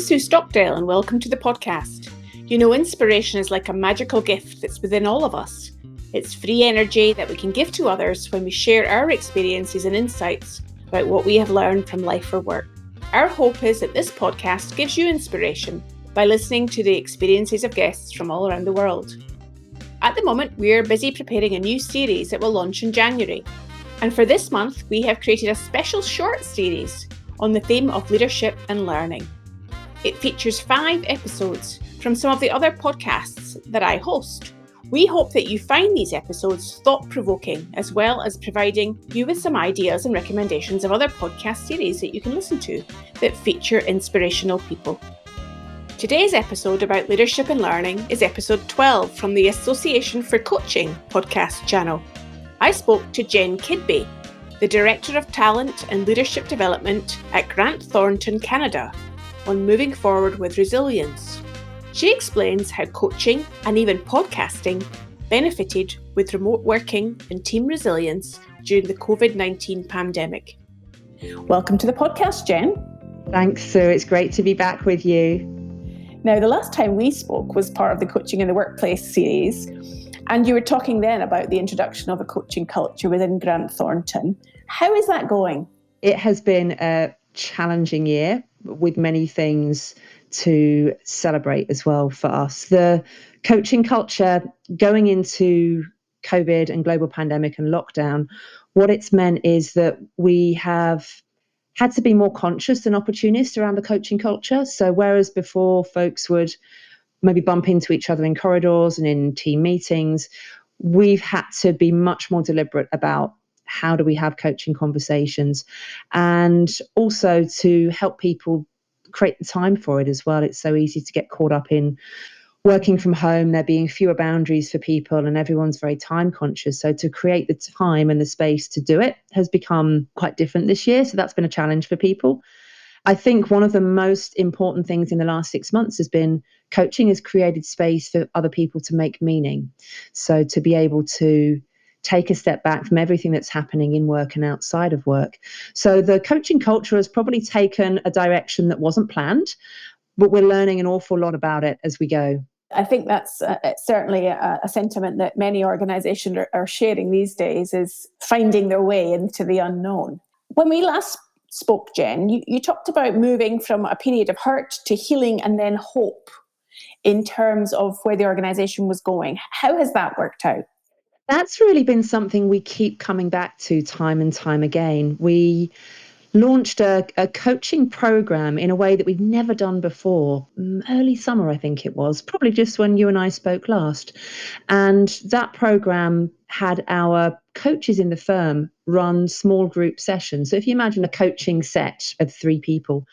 Sue Stockdale and welcome to the podcast. You know, inspiration is like a magical gift that's within all of us. It's free energy that we can give to others when we share our experiences and insights about what we have learned from life or work. Our hope is that this podcast gives you inspiration by listening to the experiences of guests from all around the world. At the moment, we're busy preparing a new series that will launch in January. And for this month, we have created a special short series on the theme of leadership and learning. It features 5 episodes from some of the other podcasts that I host. We hope that you find these episodes thought-provoking, as well as providing you with some ideas and recommendations of other podcast series that you can listen to that feature inspirational people. Today's episode about leadership and learning is episode 12 from the Association for Coaching podcast channel. I spoke to Jen Kidby, the Director of Talent and Leadership Development at Grant Thornton Canada, on moving forward with resilience. She explains how coaching and even podcasting benefited with remote working and team resilience during the COVID-19 pandemic. Welcome to the podcast, Jen. Thanks, Sue. It's great to be back with you. Now, the last time we spoke was part of the Coaching in the Workplace series, and you were talking then about the introduction of a coaching culture within Grant Thornton. How is that going? It has been a challenging year with many things to celebrate as well for us. The coaching culture going into COVID and global pandemic and lockdown, what it's meant is that we have had to be more conscious and opportunist around the coaching culture. So whereas before folks would maybe bump into each other in corridors and in team meetings, we've had to be much more deliberate about how do we have coaching conversations, and also to help people create the time for it as well. It's so easy to get caught up in working from home, there being fewer boundaries for people, and everyone's very time conscious. So to create the time and the space to do it has become quite different this year. So that's been a challenge for people. I think one of the most important things in the last 6 months has been coaching has created space for other people to make meaning. So to be able to take a step back from everything that's happening in work and outside of work. So the coaching culture has probably taken a direction that wasn't planned, but we're learning an awful lot about it as we go. I think that's certainly a sentiment that many organisations are sharing these days, is finding their way into the unknown. When we last spoke, Jen, you talked about moving from a period of hurt to healing and then hope in terms of where the organisation was going. How has that worked out? That's really been something we keep coming back to time and time again. We launched a coaching program in a way that we'd never done before, early summer, I think it was, probably just when you and I spoke last. And that program had our coaches in the firm run small group sessions. So if you imagine a coaching set of 3 people,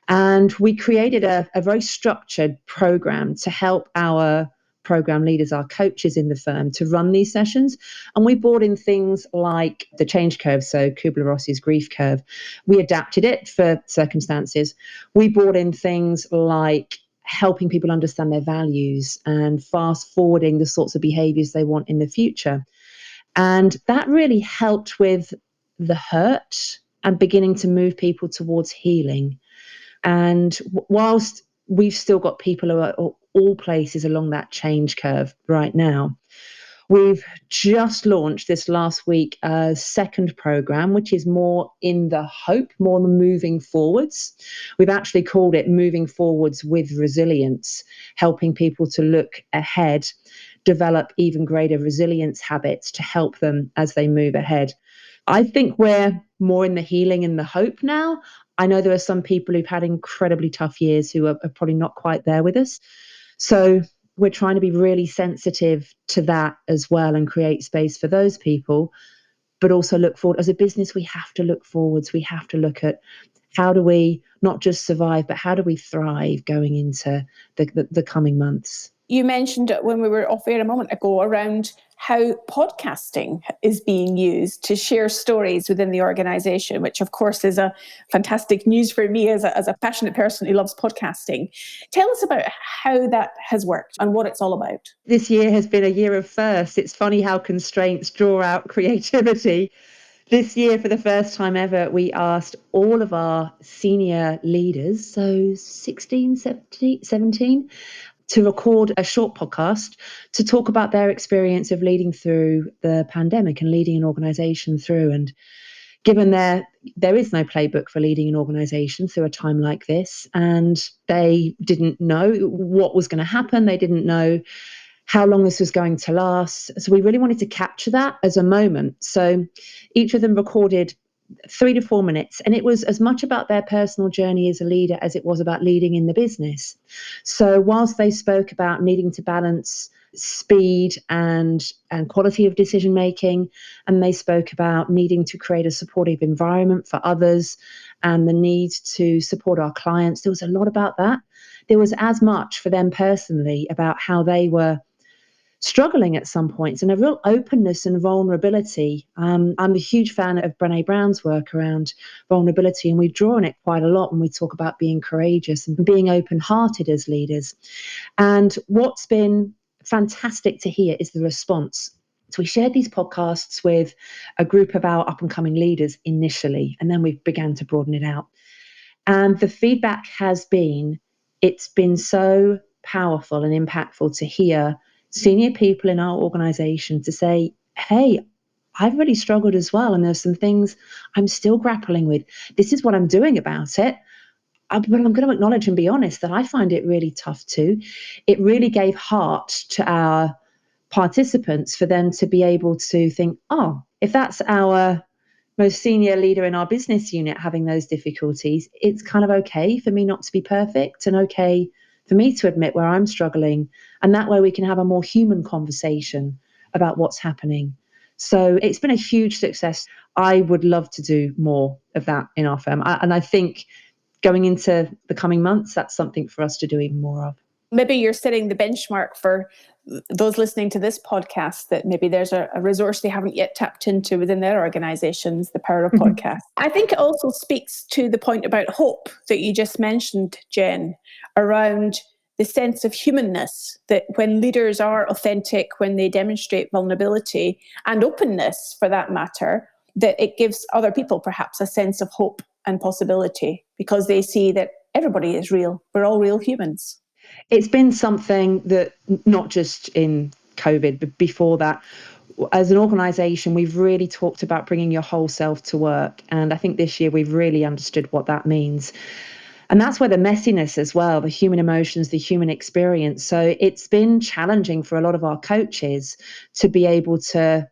and we created a very structured program to help our program leaders, our coaches in the firm, to run these sessions. And we brought in things like the change curve, so Kubler-Ross's grief curve. We adapted it for circumstances. We brought in things like helping people understand their values and fast forwarding the sorts of behaviors they want in the future. And that really helped with the hurt and beginning to move people towards healing. And whilst we've still got people who are all places along that change curve right now, we've just launched this last week a second program, which is more in the hope, more than moving forwards. We've actually called it Moving Forwards with Resilience, helping people to look ahead, develop even greater resilience habits to help them as they move ahead. I think we're more in the healing and the hope now. I know there are some people who've had incredibly tough years who are probably not quite there with us. So we're trying to be really sensitive to that as well and create space for those people, but also look forward. As a business, we have to look forwards. We have to look at how do we not just survive, but how do we thrive going into the coming months. You mentioned when we were off air a moment ago around how podcasting is being used to share stories within the organisation, which of course is a fantastic news for me as a passionate person who loves podcasting. Tell us about how that has worked and what it's all about. This year has been a year of firsts. It's funny how constraints draw out creativity. This year, for the first time ever, we asked all of our senior leaders, so 16, 17, to record a short podcast to talk about their experience of leading through the pandemic and leading an organization through. And given there is no playbook for leading an organization through a time like this, and they didn't know what was going to happen. They didn't know how long this was going to last. So we really wanted to capture that as a moment. So each of them recorded 3 to 4 minutes, and it was as much about their personal journey as a leader as it was about leading in the business. So whilst they spoke about needing to balance speed and quality of decision making, and they spoke about needing to create a supportive environment for others and the need to support our clients, there was a lot about that. There was as much for them personally about how they were struggling at some points, and a real openness and vulnerability. I'm a huge fan of Brené Brown's work around vulnerability, and we draw on it quite a lot when we talk about being courageous and being open-hearted as leaders. And what's been fantastic to hear is the response. So we shared these podcasts with a group of our up-and-coming leaders initially, and then we began to broaden it out. And the feedback has been, it's been so powerful and impactful to hear senior people in our organization to say, hey, I've really struggled as well. And there's some things I'm still grappling with. This is what I'm doing about it. But I'm going to acknowledge and be honest that I find it really tough too. It really gave heart to our participants for them to be able to think, oh, if that's our most senior leader in our business unit having those difficulties, it's kind of okay for me not to be perfect, and okay for me to admit where I'm struggling. And that way we can have a more human conversation about what's happening. So it's been a huge success. I would love to do more of that in our firm. And I think going into the coming months, that's something for us to do even more of. Maybe you're setting the benchmark for those listening to this podcast, that maybe there's a resource they haven't yet tapped into within their organizations, the power of podcast. I think it also speaks to the point about hope that you just mentioned, Jen, around the sense of humanness, that when leaders are authentic, when they demonstrate vulnerability and openness for that matter, that it gives other people perhaps a sense of hope and possibility, because they see that everybody is real. We're all real humans. It's been something that, not just in COVID, but before that, as an organisation, we've really talked about bringing your whole self to work. And I think this year we've really understood what that means. And that's where the messiness as well, the human emotions, the human experience. So it's been challenging for a lot of our coaches to be able to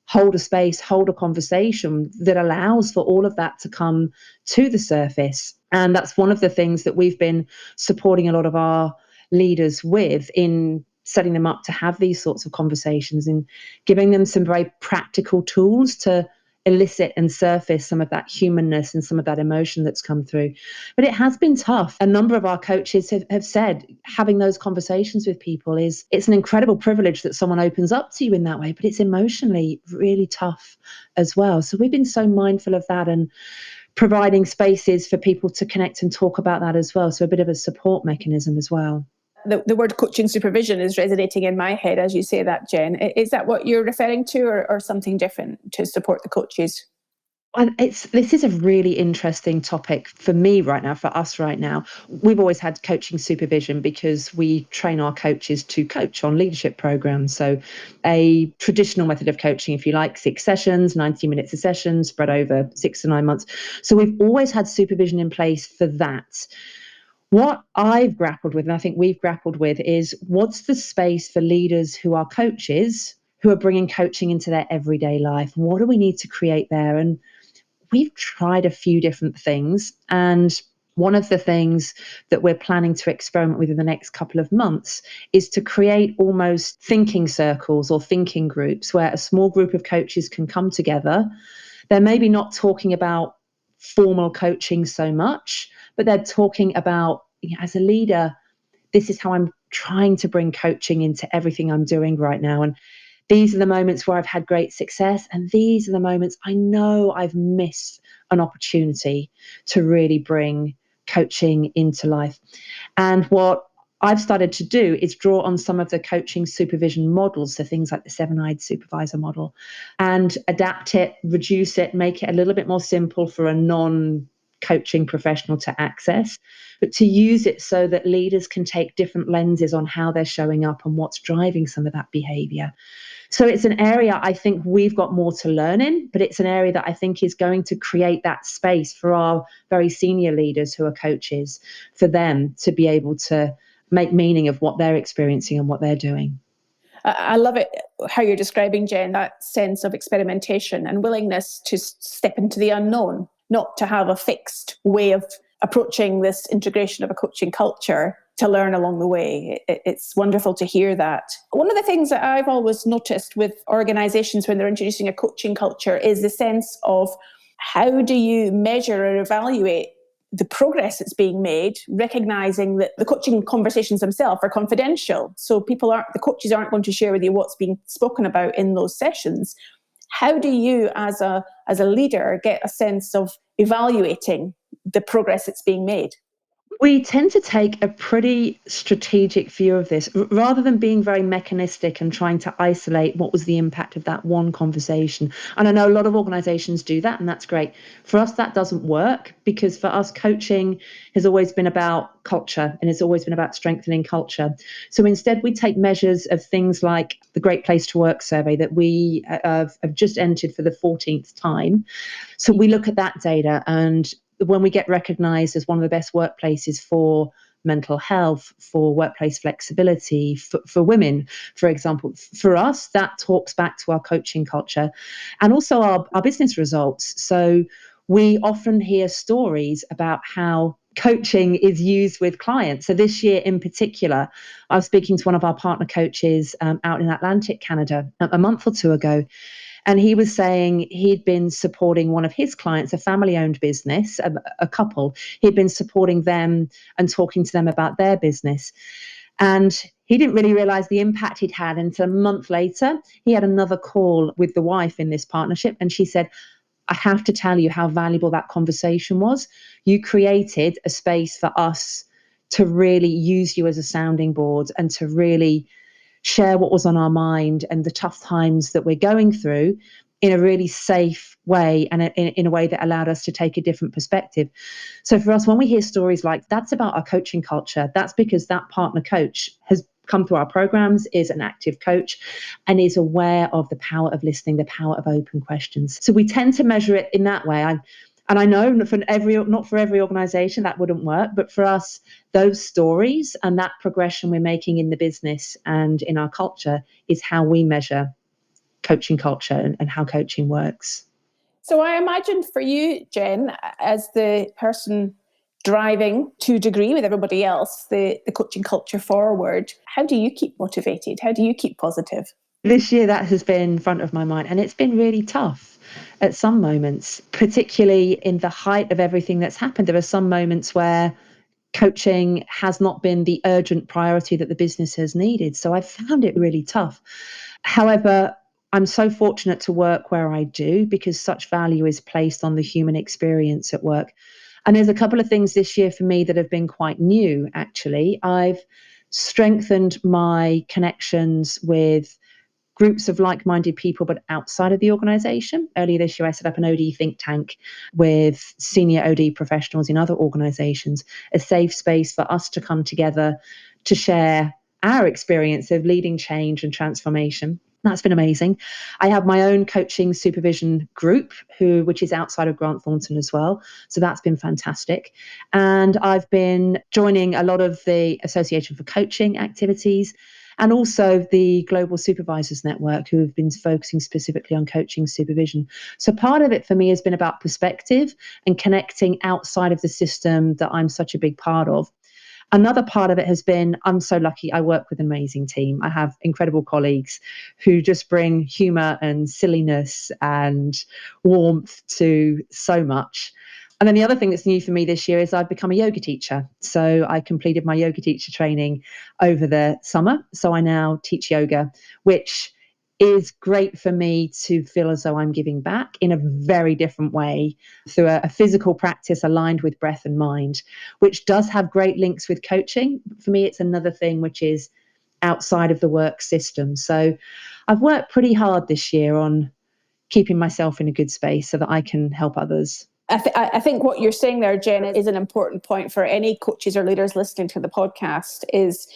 hold a space, hold a conversation that allows for all of that to come to the surface. And that's one of the things that we've been supporting a lot of our leaders with, in setting them up to have these sorts of conversations and giving them some very practical tools to elicit and surface some of that humanness and some of that emotion that's come through. But it has been tough. A number of our coaches have said having those conversations with people it's an incredible privilege that someone opens up to you in that way, but it's emotionally really tough as well. So we've been so mindful of that and providing spaces for people to connect and talk about that as well. So a bit of a support mechanism as well. The word coaching supervision is resonating in my head as you say that, Jen. Is that what you're referring to, or something different to support the coaches? This is a really interesting topic for me right now, for us right now. We've always had coaching supervision because we train our coaches to coach on leadership programs. So a traditional method of coaching, if you like, 6 sessions, 90 minutes a session, spread over 6 to 9 months. So we've always had supervision in place for that. What I've grappled with, and I think we've grappled with, is what's the space for leaders who are coaches, who are bringing coaching into their everyday life? What do we need to create there? And we've tried a few different things. And one of the things that we're planning to experiment with in the next couple of months is to create almost thinking circles or thinking groups where a small group of coaches can come together. They're maybe not talking about formal coaching so much, but they're talking about, as a leader, this is how I'm trying to bring coaching into everything I'm doing right now. And these are the moments where I've had great success. And these are the moments I know I've missed an opportunity to really bring coaching into life. And what I've started to do is draw on some of the coaching supervision models, so things like the seven-eyed supervisor model, and adapt it, reduce it, make it a little bit more simple for a non-coaching professional to access, but to use it so that leaders can take different lenses on how they're showing up and what's driving some of that behavior. So it's an area I think we've got more to learn in, but it's an area that I think is going to create that space for our very senior leaders who are coaches, for them to be able to make meaning of what they're experiencing and what they're doing. I love it how you're describing, Jen, that sense of experimentation and willingness to step into the unknown, not to have a fixed way of approaching this integration of a coaching culture, to learn along the way. It's wonderful to hear that. One of the things that I've always noticed with organizations when they're introducing a coaching culture is the sense of how do you measure or evaluate the progress that's being made, recognizing that the coaching conversations themselves are confidential. So the coaches aren't going to share with you what's being spoken about in those sessions. How do you, as a leader, get a sense of evaluating the progress that's being made? We tend to take a pretty strategic view of this rather than being very mechanistic and trying to isolate what was the impact of that one conversation. And I know a lot of organizations do that, and that's great. For us, that doesn't work, because for us, coaching has always been about culture, and it's always been about strengthening culture. So instead, we take measures of things like the Great Place to Work survey that we have just entered for the 14th time. So we look at that data, and when we get recognized as one of the best workplaces for mental health, for workplace flexibility, for women, for example, for us, that talks back to our coaching culture and also our business results. So we often hear stories about how coaching is used with clients. So this year in particular, I was speaking to one of our partner coaches out in Atlantic Canada a month or two ago. And he was saying he'd been supporting one of his clients, a family-owned business, a couple. He'd been supporting them and talking to them about their business. And he didn't really realize the impact he'd had until a month later. He had another call with the wife in this partnership, and she said, I have to tell you how valuable that conversation was. You created a space for us to really use you as a sounding board and to really share what was on our mind and the tough times that we're going through in a really safe way, and in a way that allowed us to take a different perspective. So for us, when we hear stories like that's about our coaching culture, that's because that partner coach has come through our programs, is an active coach, and is aware of the power of listening, the power of open questions. So we tend to measure it in that way. And I know not for every organization that wouldn't work, but for us, those stories and that progression we're making in the business and in our culture is how we measure coaching culture and how coaching works. So I imagine for you, Jen, as the person driving to a degree with everybody else, the coaching culture forward, how do you keep motivated? How do you keep positive? This year, that has been front of my mind, and it's been really tough at some moments, particularly in the height of everything that's happened. There are some moments where coaching has not been the urgent priority that the business has needed. So I've found it really tough. However, I'm so fortunate to work where I do because such value is placed on the human experience at work. And there's a couple of things this year for me that have been quite new, actually. I've strengthened my connections with groups of like-minded people, but outside of the organization. Earlier this year, I set up an OD think tank with senior OD professionals in other organizations, a safe space for us to come together to share our experience of leading change and transformation. That's been amazing. I have my own coaching supervision group, which is outside of Grant Thornton as well. So that's been fantastic. And I've been joining a lot of the Association for Coaching activities, and also the Global Supervisors Network, who have been focusing specifically on coaching supervision. So part of it for me has been about perspective and connecting outside of the system that I'm such a big part of. Another part of it has been, I'm so lucky, I work with an amazing team. I have incredible colleagues who just bring humor and silliness and warmth to so much. And then the other thing that's new for me this year is I've become a yoga teacher. So I completed my yoga teacher training over the summer. So I now teach yoga, which is great for me to feel as though I'm giving back in a very different way through a physical practice aligned with breath and mind, which does have great links with coaching. For me, it's another thing which is outside of the work system. So I've worked pretty hard this year on keeping myself in a good space so that I can help others. I think what you're saying there, Jen, is an important point for any coaches or leaders listening to the podcast, is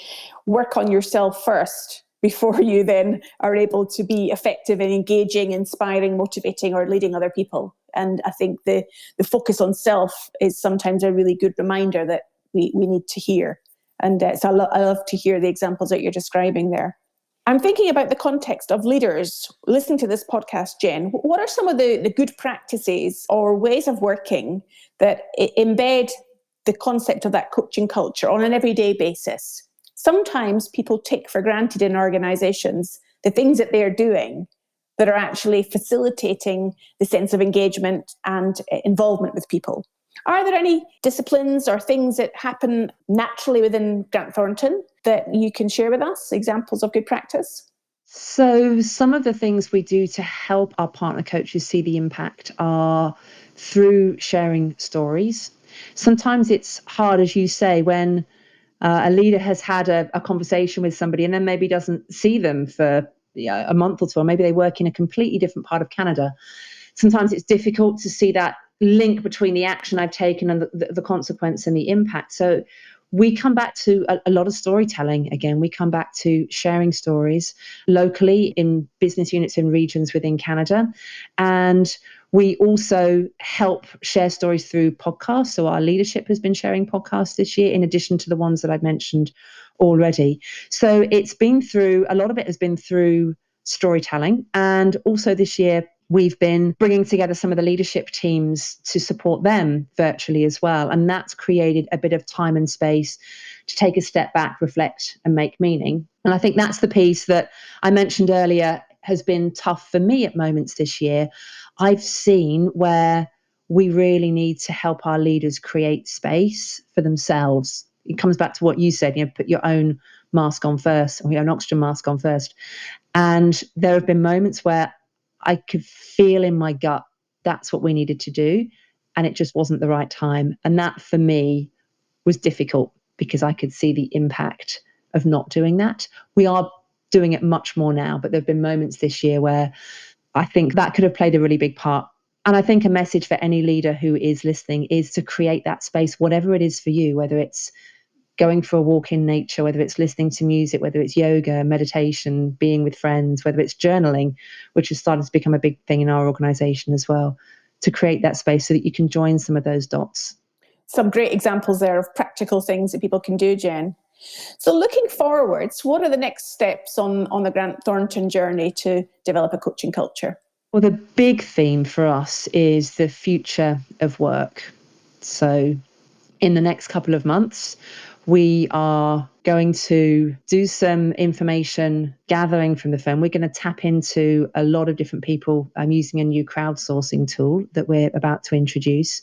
work on yourself first before you then are able to be effective in engaging, inspiring, motivating, or leading other people. And I think the focus on self is sometimes a really good reminder that we need to hear. And so I love to hear the examples that you're describing there. I'm thinking about the context of leaders listening to this podcast, Jen. What are some of the good practices or ways of working that embed the concept of that coaching culture on an everyday basis? Sometimes people take for granted in organizations the things that they're doing that are actually facilitating the sense of engagement and involvement with people. Are there any disciplines or things that happen naturally within Grant Thornton that you can share with us, examples of good practice? So some of the things we do to help our partner coaches see the impact are through sharing stories. Sometimes it's hard, as you say, when a leader has had a conversation with somebody and then maybe doesn't see them for a month or two, or maybe they work in a completely different part of Canada. Sometimes it's difficult to see that link between the action I've taken and the consequence and the impact. So we come back to a lot of storytelling. Again, we come back to sharing stories locally in business units and regions within Canada. And we also help share stories through podcasts. So our leadership has been sharing podcasts this year, in addition to the ones that I've mentioned already. So it's been through, a lot of it has been through storytelling. And also this year, we've been bringing together some of the leadership teams to support them virtually as well. And that's created a bit of time and space to take a step back, reflect, and make meaning. And I think that's the piece that I mentioned earlier has been tough for me at moments this year. I've seen where we really need to help our leaders create space for themselves. It comes back to what you said, put your own mask on first, or your own oxygen mask on first. And there have been moments where I could feel in my gut that's what we needed to do, and it just wasn't the right time. And that for me was difficult because I could see the impact of not doing that. We are doing it much more now, but there have been moments this year where I think that could have played a really big part. And I think a message for any leader who is listening is to create that space, whatever it is for you, whether it's going for a walk in nature, whether it's listening to music, whether it's yoga, meditation, being with friends, whether it's journaling, which has started to become a big thing in our organization as well, to create that space so that you can join some of those dots. Some great examples there of practical things that people can do, Jen. So looking forwards, what are the next steps on the Grant Thornton journey to develop a coaching culture? Well, the big theme for us is the future of work. So in the next couple of months, we are going to do some information gathering from the firm. We're going to tap into a lot of different people. I'm using a new crowdsourcing tool that we're about to introduce.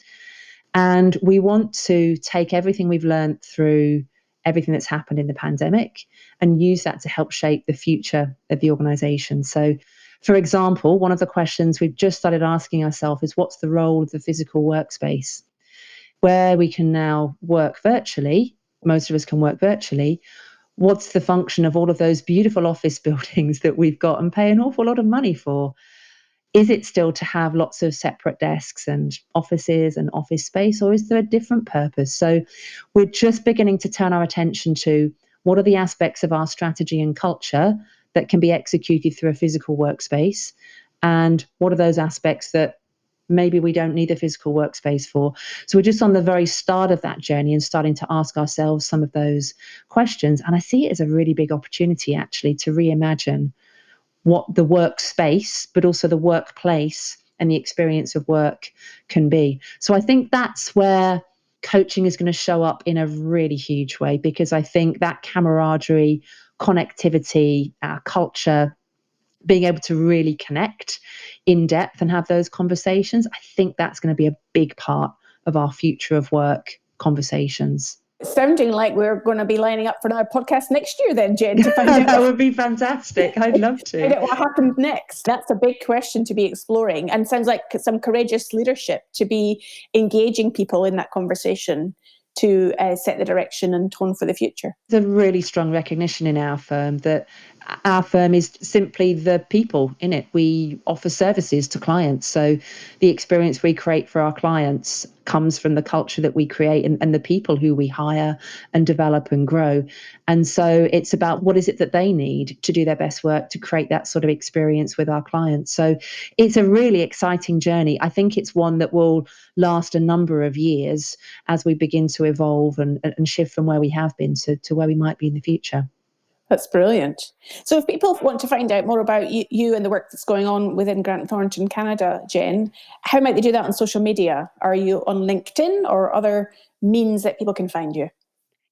And we want to take everything we've learned through everything that's happened in the pandemic and use that to help shape the future of the organization. So, for example, one of the questions we've just started asking ourselves is, what's the role of the physical workspace? Where we can now work virtually, most of us can work virtually, what's the function of all of those beautiful office buildings that we've got and pay an awful lot of money for? Is it still to have lots of separate desks and offices and office space, or is there a different purpose? So we're just beginning to turn our attention to what are the aspects of our strategy and culture that can be executed through a physical workspace, and what are those aspects that maybe we don't need a physical workspace for. So we're just on the very start of that journey and starting to ask ourselves some of those questions. And I see it as a really big opportunity, actually, to reimagine what the workspace, but also the workplace and the experience of work can be. So I think that's where coaching is going to show up in a really huge way, because I think that camaraderie, connectivity, our culture, being able to really connect in depth and have those conversations, I think that's going to be a big part of our future of work conversations. Sounding like we're going to be lining up for another podcast next year then, Jen, to find out. That would be fantastic. I'd love to. Find out what happens next. That's a big question to be exploring, and sounds like some courageous leadership to be engaging people in that conversation to set the direction and tone for the future. There's a really strong recognition in our firm that our firm is simply the people in it. We offer services to clients. So the experience we create for our clients comes from the culture that we create and the people who we hire and develop and grow. And so it's about what is it that they need to do their best work to create that sort of experience with our clients. So it's a really exciting journey. I think it's one that will last a number of years as we begin to evolve and shift from where we have been to where we might be in the future. That's brilliant. So if people want to find out more about you and the work that's going on within Grant Thornton Canada, Jen, how might they do that on social media? Are you on LinkedIn or other means that people can find you?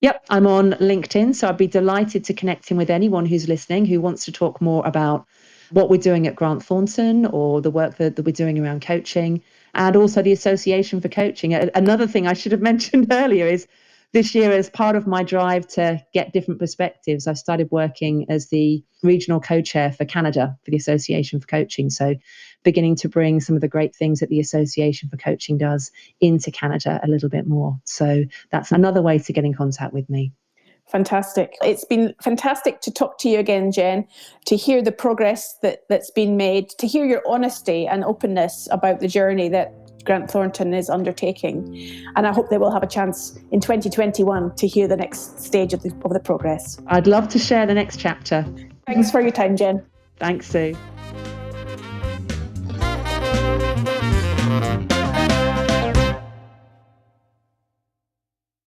Yep, I'm on LinkedIn. So I'd be delighted to connect in with anyone who's listening who wants to talk more about what we're doing at Grant Thornton or the work that we're doing around coaching, and also the Association for Coaching. Another thing I should have mentioned earlier is this year, as part of my drive to get different perspectives, I started working as the regional co-chair for Canada for the Association for Coaching. So beginning to bring some of the great things that the Association for Coaching does into Canada a little bit more. So that's another way to get in contact with me. Fantastic. It's been fantastic to talk to you again, Jen, to hear the progress that's been made, to hear your honesty and openness about the journey that Grant Thornton is undertaking. And I hope they will have a chance in 2021 to hear the next stage of the progress. I'd love to share the next chapter. Thanks for your time, Jen. Thanks, Sue.